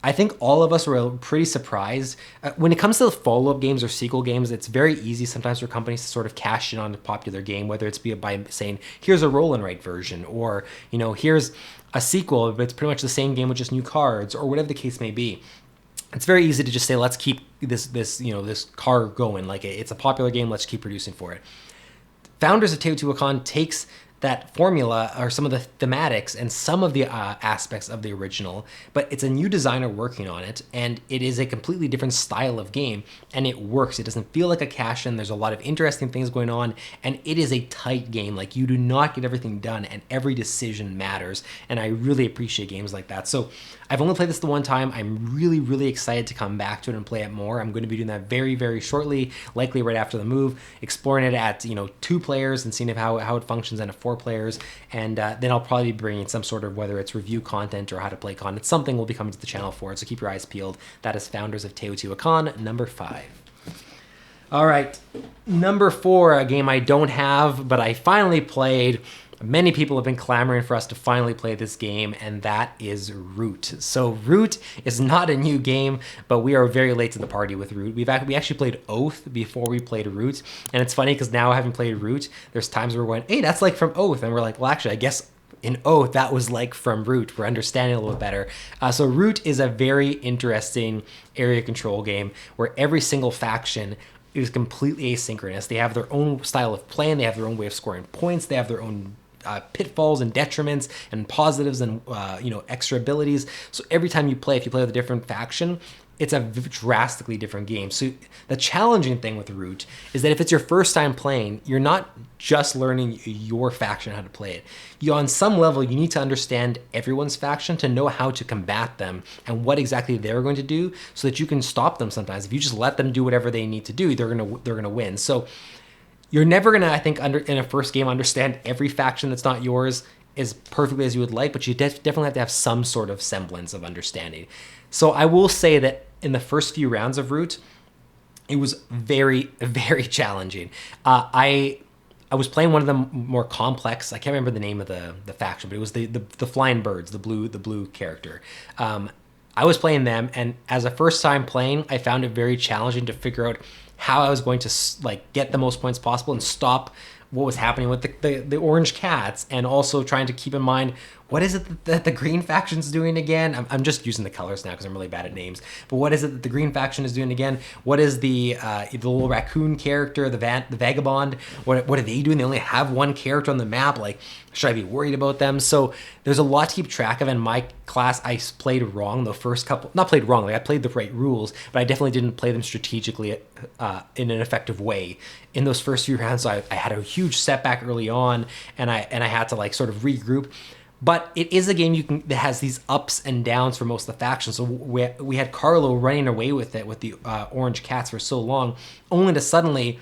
I think all of us were pretty surprised. When it comes to the follow-up games or sequel games, it's very easy sometimes for companies to sort of cash in on a popular game, whether it's by saying, here's a roll and write version, or here's a sequel, but it's pretty much the same game with just new cards, or whatever the case may be. It's very easy to just say, let's keep this card going. Like, it's a popular game, let's keep producing for it. Founders of Teotihuacan takes that formula or some of the thematics and some of the aspects of the original, but it's a new designer working on it, and it is a completely different style of game, and it works. It doesn't feel like a cash-in. There's a lot of interesting things going on, and it is a tight game. Like, you do not get everything done, and every decision matters, and I really appreciate games like that. So I've only played this the one time. I'm really, really excited to come back to it and play it more. I'm going to be doing that very, very shortly, likely right after the move, exploring it at 2 players and seeing how it functions and at 4 players, and then I'll probably be bringing some sort of, whether it's review content or how to play content, something will be coming to the channel for it, so keep your eyes peeled. That is Founders of Teotihuacan, number 5. All right, number 4, a game I don't have, but I finally played. Many people have been clamoring for us to finally play this game, and that is Root. So Root is not a new game, but we are very late to the party with Root. We actually played Oath before we played Root, and it's funny because now having played Root, there's times where we're going, hey, that's like from Oath, and we're like, well, actually, I guess in Oath, that was like from Root. We're understanding a little bit better. So Root is a very interesting area control game where every single faction is completely asynchronous. They have their own style of play, and they have their own way of scoring points. They have their own pitfalls and detriments and positives and extra abilities. So every time you play, if you play with a different faction, it's a drastically different game. So the challenging thing with Root is that if it's your first time playing, you're not just learning your faction how to play it. On some level, you need to understand everyone's faction to know how to combat them and what exactly they're going to do, so that you can stop them sometimes. If you just let them do whatever they need to do, they're gonna win. So you're never gonna, I think, in a first game, understand every faction that's not yours as perfectly as you would like, but you definitely have to have some sort of semblance of understanding. So I will say that in the first few rounds of Root, it was very, very challenging. I was playing one of the more complex, I can't remember the name of the faction, but it was the Flying Birds, the blue character. I was playing them, and as a first time playing, I found it very challenging to figure out how I was going to get the most points possible and stop what was happening with the orange cats, and also trying to keep in mind, what is it that the green faction's doing again? I'm just using the colors now because I'm really bad at names. But what is it that the green faction is doing again? What is the little raccoon character, the vagabond? What are they doing? They only have one character on the map. Like, should I be worried about them? So there's a lot to keep track of. In my class, I played wrong the first couple. Not played wrong. Like, I played the right rules, but I definitely didn't play them strategically in an effective way. In those first few rounds, I had a huge setback early on, and I had to sort of regroup. But it is a game that has these ups and downs for most of the factions. So we had Carlo running away with it with the orange cats for so long, only to suddenly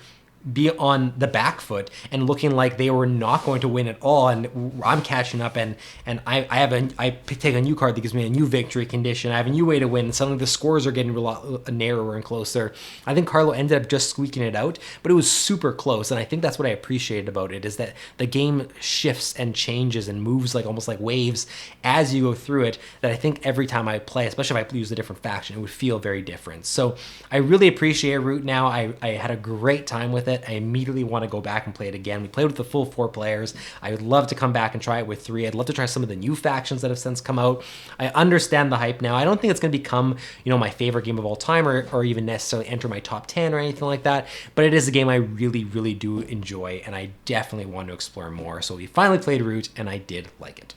be on the back foot and looking like they were not going to win at all. And I'm catching up, and I take a new card that gives me a new victory condition. I have a new way to win, and suddenly the scores are getting a lot narrower and closer. I think Carlo ended up just squeaking it out, but it was super close. And I think that's what I appreciated about it, is that the game shifts and changes and moves almost like waves as you go through it, that I think every time I play, especially if I use a different faction, it would feel very different. So I really appreciate Root now. I had a great time with it. I immediately want to go back and play it again. We played with the full 4 players. I would love to come back and try it with 3. I'd love to try some of the new factions that have since come out. I understand the hype now. I don't think it's going to become, my favorite game of all time, or even necessarily enter my top 10 or anything like that, but it is a game I really, really do enjoy, and I definitely want to explore more. So we finally played Root, and I did like it.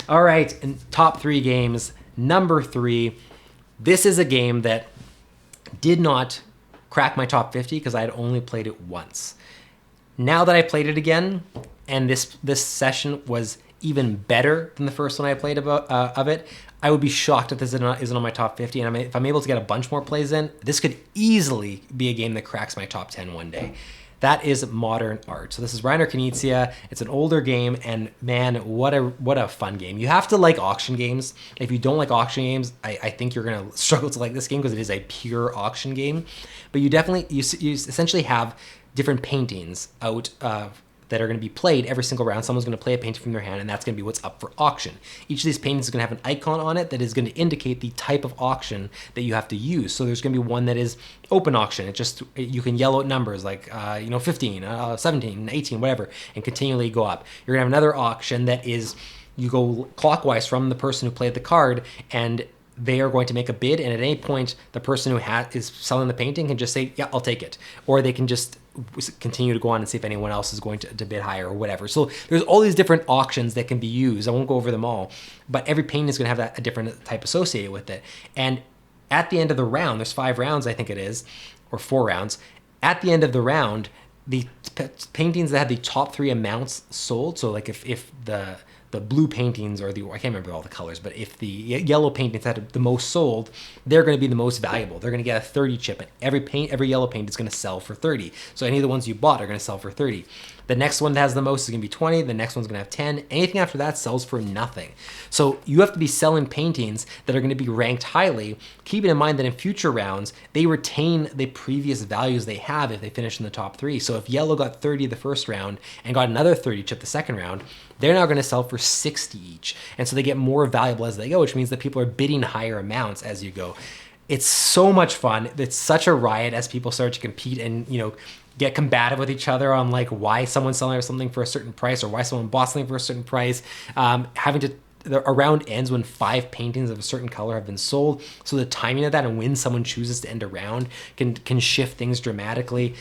All right, and top 3 games. Number 3, this is a game that did not crack my top 50 because I had only played it once. Now that I played it again, and this session was even better than the first one I played of it, I would be shocked if this isn't on my top 50. And if I'm able to get a bunch more plays in, this could easily be a game that cracks my top 10 one day. That is Modern Art. So this is Reiner Knizia. It's an older game, and man, what a fun game. You have to like auction games. If you don't like auction games, I think you're gonna struggle to like this game because it is a pure auction game. But you essentially have different paintings out that are going to be played every single round. Someone's going to play a painting from their hand, and that's going to be what's up for auction. Each of these paintings is going to have an icon on it that is going to indicate the type of auction that you have to use. So there's going to be one that is open auction. You can yell out numbers like 15, 17, 18, whatever, and continually go up. You're going to have another auction that is, you go clockwise from the person who played the card, and they are going to make a bid, and at any point, the person who is selling the painting can just say, yeah, I'll take it. Or they can just continue to go on and see if anyone else is going to bid higher or whatever. So there's all these different auctions that can be used. I won't go over them all, but every painting is going to have a different type associated with it. And at the end of the round, there's 5 rounds, I think it is, or 4 rounds. At the end of the round, the paintings that have the top 3 amounts sold, so like if the blue paintings or I can't remember all the colors, but if the yellow paintings had the most sold, they're going to be the most valuable. They're going to get a 30 chip, and every yellow paint is going to sell for 30. So any of the ones you bought are going to sell for 30. The next one that has the most is going to be 20. The next one's going to have 10. Anything after that sells for nothing. So you have to be selling paintings that are going to be ranked highly, keeping in mind that in future rounds, they retain the previous values they have if they finish in the top 3. So if yellow got 30 the first round and got another 30 chip the second round, they're now going to sell for 60 each. And so they get more valuable as they go, which means that people are bidding higher amounts as you go. It's so much fun. It's such a riot as people start to compete and, get combative with each other on like why someone's selling something for a certain price or why someone bought something for a certain price. A round ends when 5 paintings of a certain color have been sold. So the timing of that and when someone chooses to end a round can shift things dramatically.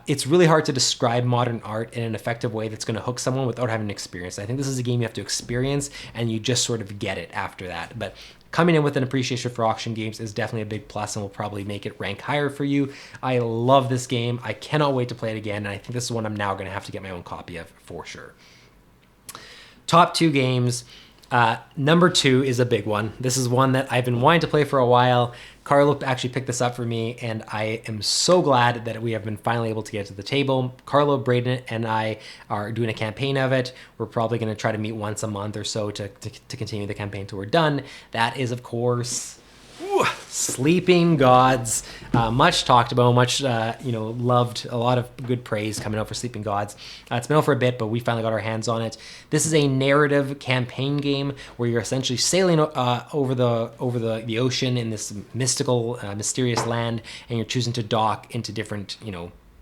It's really hard to describe modern art in an effective way that's going to hook someone without having experience. I think this is a game you have to experience and you just sort of get it after that. But coming in with an appreciation for auction games is definitely a big plus and will probably make it rank higher for you. I love this game. I cannot wait to play it again. And I think this is one I'm now going to have to get my own copy of for sure. Top 2 games. Number 2 is a big one. This is one that I've been wanting to play for a while. Carlo actually picked this up for me, and I am so glad that we have been finally able to get to the table. Carlo, Braden, and I are doing a campaign of it. We're probably going to try to meet once a month or so to continue the campaign till we're done. That is, of course, Sleeping Gods. Much talked about, much loved, a lot of good praise coming out for Sleeping Gods. It's been out for a bit, but we finally got our hands on it. This is a narrative campaign game where you're essentially sailing over the ocean in this mystical, mysterious land, and you're choosing to dock into different,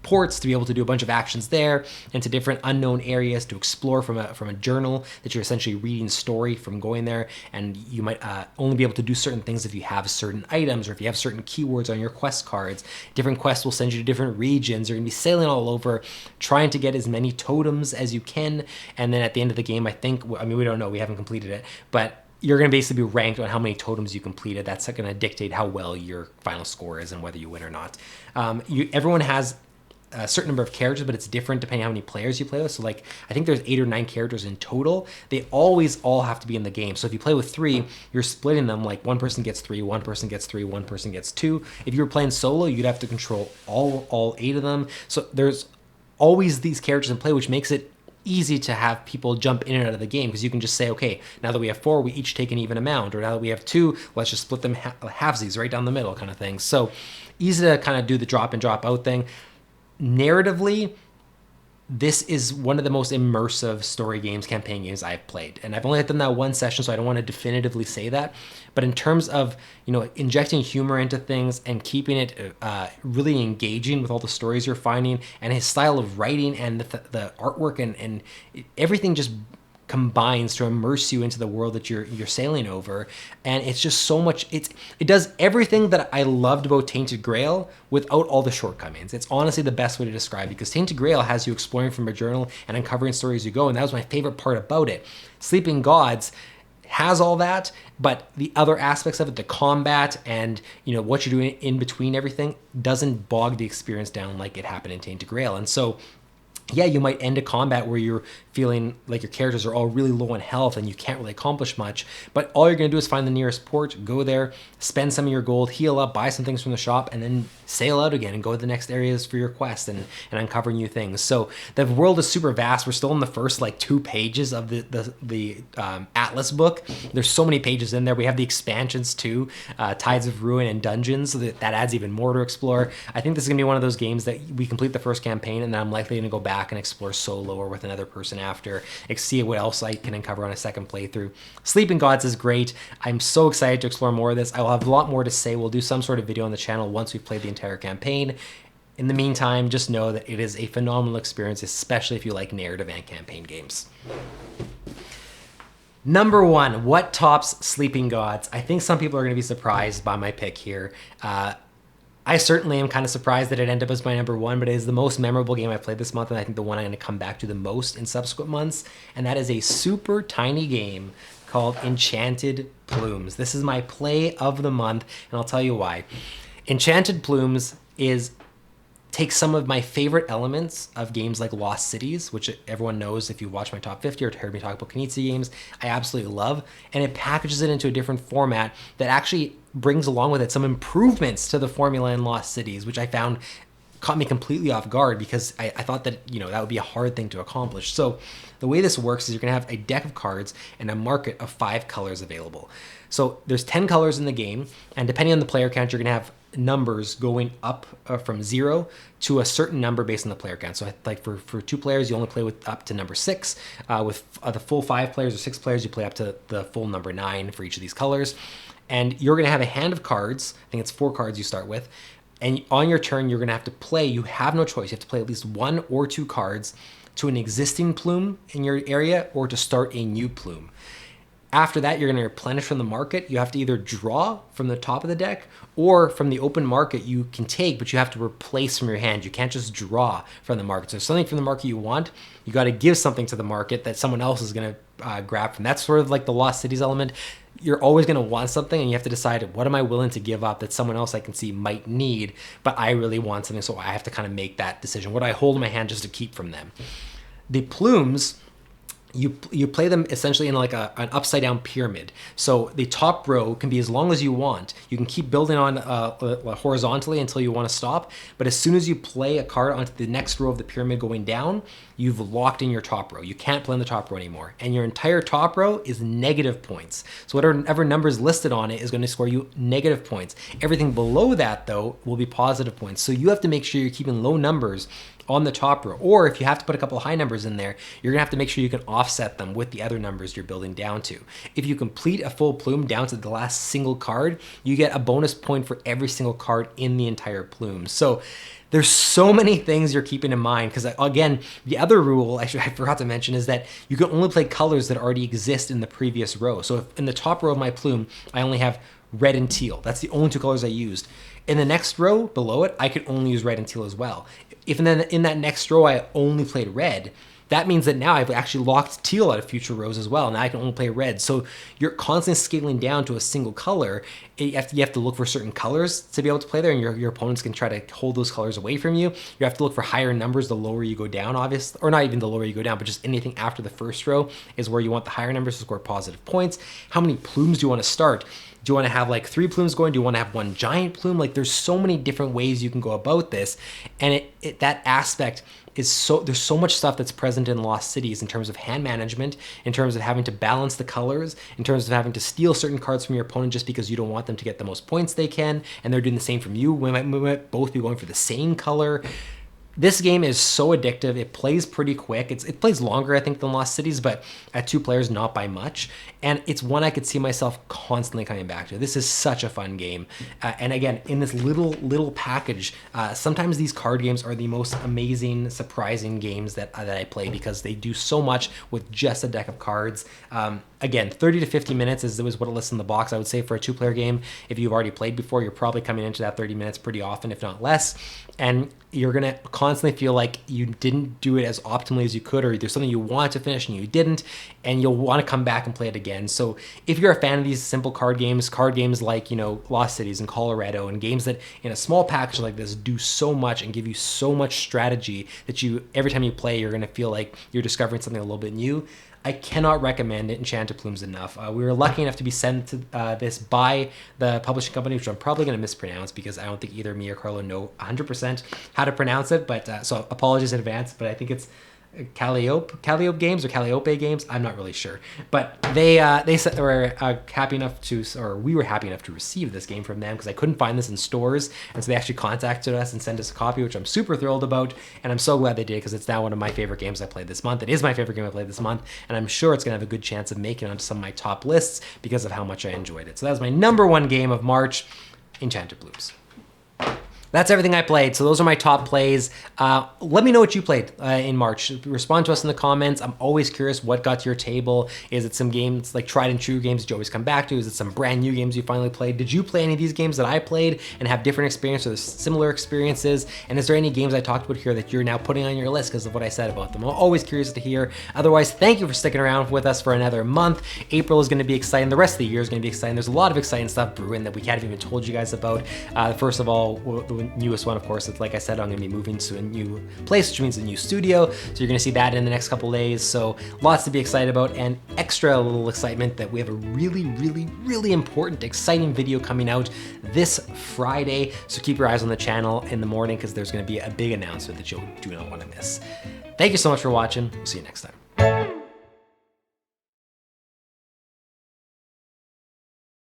ports to be able to do a bunch of actions there, into different unknown areas to explore from a journal that you're essentially reading story from going there. And you might only be able to do certain things if you have certain items or if you have certain keywords on your quest cards. Different quests will send you to different regions. You're gonna be sailing all over, trying to get as many totems as you can. And then at the end of the game, we don't know, we haven't completed it, but you're going to basically be ranked on how many totems you completed. That's going to dictate how well your final score is and whether you win or not. Everyone has a certain number of characters, but it's different depending on how many players you play with. So like, I think there's 8 or 9 characters in total. They always all have to be in the game. So if you play with 3, you're splitting them, like one person gets 3, one person gets 3, one person gets 2. If you were playing solo, you'd have to control all 8 of them. So there's always these characters in play, which makes it easy to have people jump in and out of the game, because you can just say, okay, now that we have 4, we each take an even amount, or now that we have 2, let's just split them halvesies right down the middle kind of thing. So easy to kind of do the drop in, drop out thing. Narratively, this is one of the most immersive story games, campaign games I've played. And I've only done that one session, so I don't want to definitively say that. But in terms of, injecting humor into things and keeping it really engaging with all the stories you're finding, and his style of writing and the artwork and everything just combines to immerse you into the world that you're sailing over. And it's just so much, it does everything that I loved about Tainted Grail without all the shortcomings. It's honestly the best way to describe it, because Tainted Grail has you exploring from a journal and uncovering stories as you go, and that was my favorite part about it. Sleeping Gods has all that, but the other aspects of it, the combat and what you're doing in between everything, doesn't bog the experience down like it happened in Tainted Grail. And so yeah, you might end a combat where you're feeling like your characters are all really low in health and you can't really accomplish much, but all you're going to do is find the nearest port, go there, spend some of your gold, heal up, buy some things from the shop, and then sail out again and go to the next areas for your quest and uncover new things. So the world is super vast. We're still in the first 2 pages of the Atlas book. There's so many pages in there. We have the expansions too, Tides of Ruin and Dungeons, so that adds even more to explore. I think this is going to be one of those games that we complete the first campaign and then I'm likely going to go back and explore solo or with another person after, see what else I can uncover on a second playthrough. Sleeping Gods is great. I'm so excited to explore more of this. I will have a lot more to say. We'll do some sort of video on the channel once we've played the entire campaign. In the meantime, just know that it is a phenomenal experience, especially if you like narrative and campaign games. Number 1, what tops Sleeping Gods? I think some people are going to be surprised by my pick here. I certainly am kind of surprised that it ended up as my number one, but it is the most memorable game I played this month, and I think the one I'm going to come back to the most in subsequent months, and that is a super tiny game called Enchanted Plumes. This is my play of the month, and I'll tell you why. Enchanted Plumes takes some of my favorite elements of games like Lost Cities, which everyone knows if you watch my top 50 or heard me talk about Knizia games, I absolutely love, and it packages it into a different format that actually brings along with it some improvements to the formula in Lost Cities, which I found caught me completely off guard because I thought that, that would be a hard thing to accomplish. So the way this works is you're gonna have a deck of cards and a market of 5 colors available. So there's 10 colors in the game, and depending on the player count, you're gonna have numbers going up from 0 to a certain number based on the player count. So like for 2 players, you only play with up to number 6. With the full 5 players or 6 players, you play up to the full number 9 for each of these colors. And you're gonna have a hand of cards. I think it's 4 cards you start with. And on your turn, you're gonna have to play, you have no choice. You have to play at least 1 or 2 cards to an existing plume in your area or to start a new plume. After that, you're going to replenish from the market. You have to either draw from the top of the deck or from the open market you can take, but you have to replace from your hand. You can't just draw from the market. So if something from the market you want, you got to give something to the market that someone else is going to grab from. That's sort of like the Lost Cities element. You're always going to want something, and you have to decide, what am I willing to give up that someone else I can see might need, but I really want something, so I have to kind of make that decision. What do I hold in my hand just to keep from them? The plumes, you play them essentially in like an upside down pyramid. So the top row can be as long as you want. You can keep building on horizontally until you want to stop. But as soon as you play a card onto the next row of the pyramid going down, you've locked in your top row. You can't play in the top row anymore. And your entire top row is negative points. So whatever number is listed on it is going to score you negative points. Everything below that, though, will be positive points. So you have to make sure you're keeping low numbers on the top row, or if you have to put a couple of high numbers in there, you're gonna have to make sure you can offset them with the other numbers you're building down to. If you complete a full plume down to the last single card, you get a bonus point for every single card in the entire plume. So there's so many things you're keeping in mind, because again, the other rule I forgot to mention is that you can only play colors that already exist in the previous row. So if in the top row of my plume, I only have red and teal. That's the only 2 colors I used. In the next row below it, I could only use red and teal as well. If in that next row I only played red, that means that now I've actually locked teal out of future rows as well. Now I can only play red. So you're constantly scaling down to a single color. You have to look for certain colors to be able to play there, and your opponents can try to hold those colors away from you. You have to look for higher numbers the lower you go down, obviously, or not even the lower you go down, but just anything after the first row is where you want the higher numbers to score positive points. How many plumes do you want to start? Do you want to have like 3 plumes going? Do you want to have 1 giant plume? Like there's so many different ways you can go about this. And that aspect is there's so much stuff that's present in Lost Cities in terms of hand management, in terms of having to balance the colors, in terms of having to steal certain cards from your opponent just because you don't want them to get the most points they can, and they're doing the same from you. We might both be going for the same color. This game is so addictive. It plays pretty quick. It plays longer, I think, than Lost Cities, but at 2 players, not by much. And it's one I could see myself constantly coming back to. This is such a fun game. And again, in this little package, sometimes these card games are the most amazing, surprising games that I play because they do so much with just a deck of cards. Again, 30 to 50 minutes is what it lists in the box. I would say for a 2-player game, if you've already played before, you're probably coming into that 30 minutes pretty often, if not less. And you're gonna constantly feel like you didn't do it as optimally as you could, or there's something you wanted to finish and you didn't, and you'll want to come back and play it again. So if you're a fan of these simple card games like, Lost Cities and Colorado, and games that in a small package like this do so much and give you so much strategy that every time you play, you're gonna feel like you're discovering something a little bit new, I cannot recommend Enchanted Plumes enough. We were lucky enough to be sent to this by the publishing company, which I'm probably going to mispronounce because I don't think either me or Carlo know 100% how to pronounce it. But so apologies in advance, but I think it's Calliope Games or Calliope Games. I'm not really sure, but they were happy enough to, or we were happy enough to receive this game from them because I couldn't find this in stores, and so they actually contacted us and sent us a copy, which I'm super thrilled about, and I'm so glad they did because it's now one of my favorite games I played this month. It is my favorite game I played this month, and I'm sure it's gonna have a good chance of making it onto some of my top lists because of how much I enjoyed it. So that was my number 1 game of March, Enchanted Plumes. That's everything I played. So those are my top plays. Let me know what you played in March. Respond to us in the comments. I'm always curious what got to your table. Is it some games like tried and true games that you always come back to? Is it some brand new games you finally played? Did you play any of these games that I played and have different experiences or similar experiences? And is there any games I talked about here that you're now putting on your list because of what I said about them? I'm always curious to hear. Otherwise, thank you for sticking around with us for another month. April is going to be exciting. The rest of the year is going to be exciting. There's a lot of exciting stuff brewing that we haven't even told you guys about. First of all, the newest one, of course, it's like I said, I'm going to be moving to a new place, which means a new studio. So you're going to see that in the next couple days. So lots to be excited about, and extra little excitement that we have a really important, exciting video coming out this Friday. So keep your eyes on the channel in the morning because there's going to be a big announcement that you do not want to miss. Thank you so much for watching. We'll see you next time.